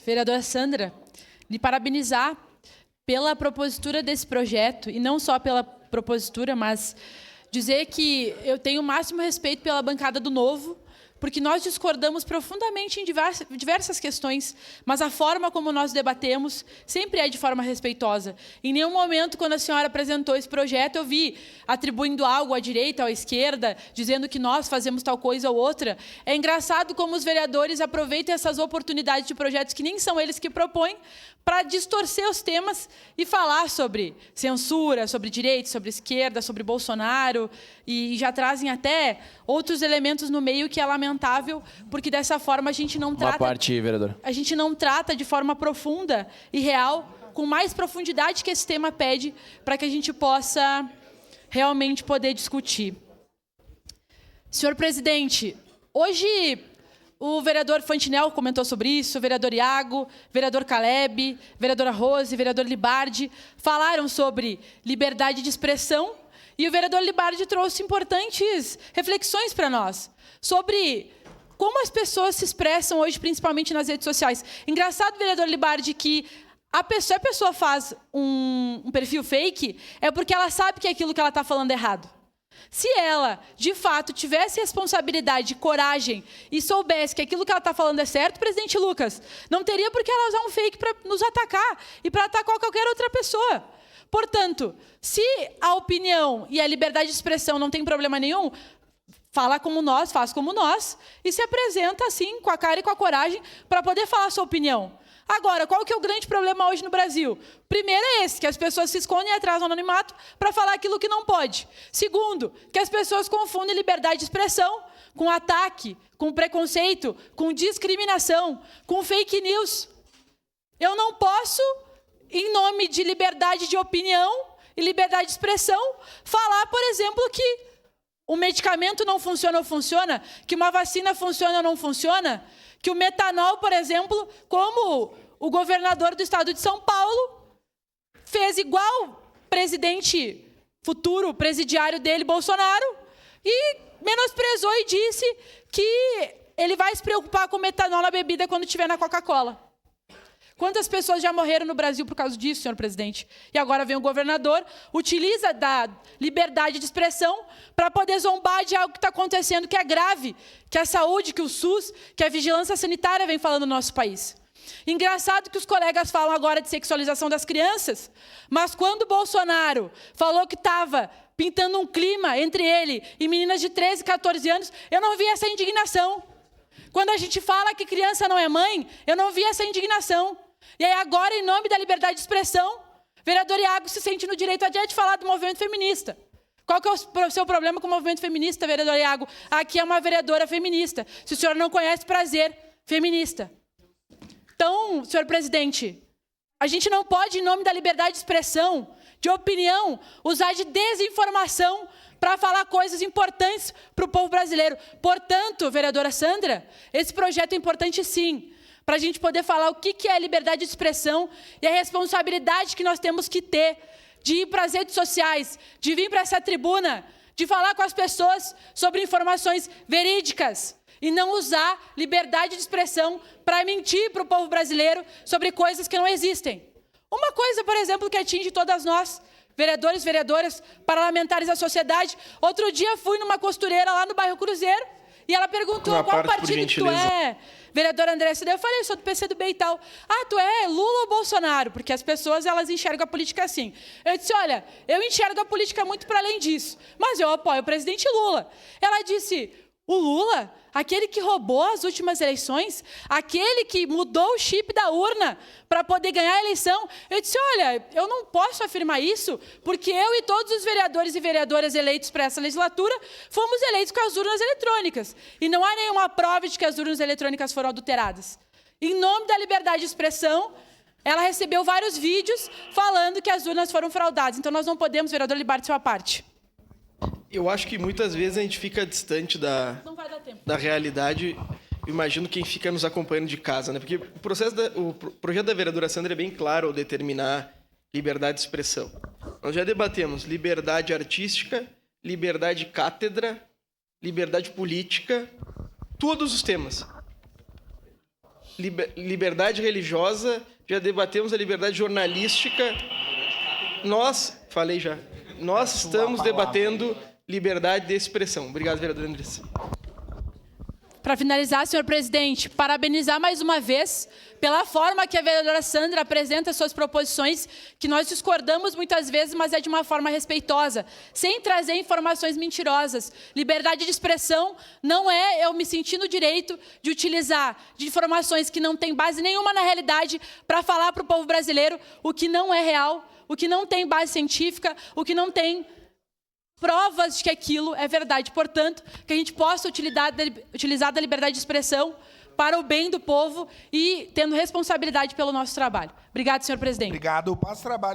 Vereadora Sandra, lhe parabenizar pela propositura desse projeto, e não só pela propositura, mas dizer que eu tenho o máximo respeito pela bancada do Novo, porque nós discordamos profundamente em diversas questões, mas a forma como nós debatemos sempre é de forma respeitosa. Em nenhum momento, quando a senhora apresentou esse projeto, eu vi atribuindo algo à direita ou à esquerda, dizendo que nós fazemos tal coisa ou outra. É engraçado como os vereadores aproveitam essas oportunidades de projetos que nem são eles que propõem, para distorcer os temas e falar sobre censura, sobre direita, sobre esquerda, sobre Bolsonaro, e já trazem até outros elementos no meio que é lamentável, porque dessa forma a gente não trata... vereadora. A gente não trata de forma profunda e real, com mais profundidade que esse tema pede, para que a gente possa realmente poder discutir. Senhor presidente, hoje... O vereador Fantinel comentou sobre isso, o vereador Iago, vereador Caleb, vereadora Rose, vereador Libardi, falaram sobre liberdade de expressão, e o vereador Libardi trouxe importantes reflexões para nós sobre como as pessoas se expressam hoje, principalmente nas redes sociais. Engraçado, vereador Libardi, que a pessoa faz um perfil fake é porque ela sabe que aquilo que ela está falando é errado. Se ela, de fato, tivesse responsabilidade, coragem e soubesse que aquilo que ela está falando é certo, presidente Lucas, não teria por que ela usar um fake para nos atacar e para atacar qualquer outra pessoa. Portanto, se a opinião e a liberdade de expressão não tem problema nenhum, fala como nós, faz como nós e se apresenta assim, com a cara e com a coragem, para poder falar a sua opinião. Agora, qual que é o grande problema hoje no Brasil? Primeiro é esse, que as pessoas se escondem atrás do anonimato para falar aquilo que não pode. Segundo, que as pessoas confundem liberdade de expressão com ataque, com preconceito, com discriminação, com fake news. Eu não posso, em nome de liberdade de opinião e liberdade de expressão, falar, por exemplo, que o medicamento não funciona ou funciona, que uma vacina funciona ou não funciona, que o metanol, por exemplo, como o governador do estado de São Paulo fez igual presidente futuro, presidiário dele, Bolsonaro, e menosprezou e disse que ele vai se preocupar com metanol na bebida quando tiver na Coca-Cola. Quantas pessoas já morreram no Brasil por causa disso, senhor presidente? E agora vem o governador, utiliza da liberdade de expressão para poder zombar de algo que está acontecendo, que é grave, que é a saúde, que o SUS, que a vigilância sanitária vem falando no nosso país. Engraçado que os colegas falam agora de sexualização das crianças, mas quando o Bolsonaro falou que estava pintando um clima entre ele e meninas de 13, 14 anos, eu não vi essa indignação. Quando a gente fala que criança não é mãe, eu não vi essa indignação. E aí agora, em nome da liberdade de expressão, o vereador Iago se sente no direito até de falar do movimento feminista. Qual que é o seu problema com o movimento feminista, vereador Iago? Aqui é uma vereadora feminista. Se o senhor não conhece, prazer, feminista. Então, senhor presidente, a gente não pode, em nome da liberdade de expressão, de opinião, usar de desinformação para falar coisas importantes para o povo brasileiro. Portanto, vereadora Sandra, esse projeto é importante sim, para a gente poder falar o que é liberdade de expressão e a responsabilidade que nós temos que ter de ir para as redes sociais, de vir para essa tribuna, de falar com as pessoas sobre informações verídicas e não usar liberdade de expressão para mentir para o povo brasileiro sobre coisas que não existem. Uma coisa, por exemplo, que atinge todas nós, vereadores, vereadoras, parlamentares da sociedade. Outro dia fui numa costureira lá no bairro Cruzeiro e ela perguntou qual partido que tu é, vereadora Andressa. Daí eu falei, eu sou do PCdoB e tal. Ah, tu é Lula ou Bolsonaro? Porque as pessoas, elas enxergam a política assim. Eu disse, olha, eu enxergo a política muito para além disso, mas eu apoio o presidente Lula. Ela disse, o Lula? Aquele que roubou as últimas eleições? Aquele que mudou o chip da urna para poder ganhar a eleição? Eu disse, olha, eu não posso afirmar isso, porque eu e todos os vereadores e vereadoras eleitos para essa legislatura fomos eleitos com as urnas eletrônicas. E não há nenhuma prova de que as urnas eletrônicas foram adulteradas. Em nome da liberdade de expressão, ela recebeu vários vídeos falando que as urnas foram fraudadas. Então nós não podemos, vereador Libardi, sua parte. Eu acho que muitas vezes a gente fica distante da realidade. Imagino quem fica nos acompanhando de casa, né? Porque o projeto da vereadora Sandra é bem claro ao determinar liberdade de expressão. Nós já debatemos liberdade artística, liberdade de cátedra, liberdade política, todos os temas. liberdade religiosa, já debatemos a liberdade jornalística. Nós estamos debatendo liberdade de expressão. Obrigado, vereador Andressa. Para finalizar, senhor presidente, parabenizar mais uma vez pela forma que a vereadora Sandra apresenta suas proposições, que nós discordamos muitas vezes, mas é de uma forma respeitosa, sem trazer informações mentirosas. Liberdade de expressão não é eu me sentir no direito de utilizar de informações que não têm base nenhuma na realidade para falar para o povo brasileiro o que não é real, o que não tem base científica, o que não tem provas de que aquilo é verdade. Portanto, que a gente possa utilizar da liberdade de expressão para o bem do povo e tendo responsabilidade pelo nosso trabalho. Obrigado, senhor presidente. Obrigado. Passo trabalho.